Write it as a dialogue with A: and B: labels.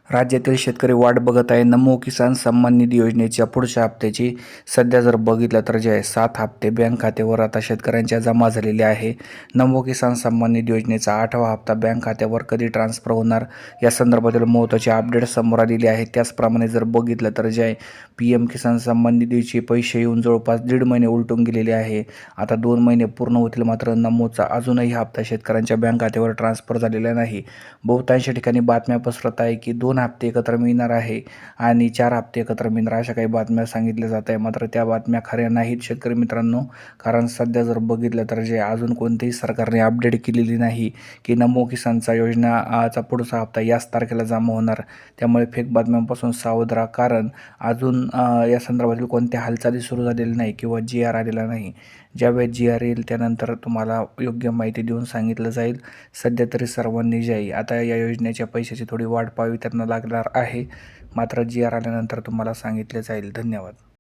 A: राज्यातील शेतकरी वाट बघत आहे नमो किसान सन्मान निधी योजनेच्या पुढच्या हप्त्याची. सध्या जर बघितलं तर जे आहे 7 हप्ते बँक खात्यावर आता शेतकऱ्यांच्या जमा झालेले आहे. नमो किसान सन्मान निधी योजनेचा 8वा हप्ता बँक खात्यावर कधी ट्रान्सफर होणार या संदर्भातील महत्त्वाचे अपडेट समोर आलेले आहे. त्याचप्रमाणे जर बघितलं तर जे आहे PM किसान सन्मान निधीचे पैसे येऊन जवळपास 1.5 महिने उलटून गेलेले आहे. आता 2 महिने पूर्ण होतील, मात्र नमोचा अजूनही हप्ता शेतकऱ्यांच्या बँक खात्यावर ट्रान्सफर झालेला नाही. बहुतांश ठिकाणी बातम्या पसरत आहे की 2 हप्ते एकत्र मिळणार आहे आणि 4 हप्ते एकत्र मिळणार, अशा काही बातम्या सांगितल्या जात आहे. मात्र त्या बातम्या खऱ्या नाहीत शेतकरी मित्रांनो. कारण सध्या जर बघितलं तर जे अजून कोणतेही सरकारने अपडेट केलेली नाही की नमो किसानचा योजनाचा पुढचा हप्ता याच तारखेला जमा होणार. त्यामुळे फेक बातम्यांपासून सावध राहा, कारण अजून या संदर्भातील कोणत्या हालचाली सुरू झालेल्या नाही किंवा GR आलेला नाही. ज्यावेळेस GR येईल त्यानंतर तुम्हाला योग्य माहिती देऊन सांगितलं जाईल. सध्या तरी सर्वांनी जे आहे आता या योजनेच्या पैशाची थोडी वाट पाहावी त्यांना लागणार आहे. मात्र GR आल्यानंतर तुम्हाला सांगितले जाईल. धन्यवाद.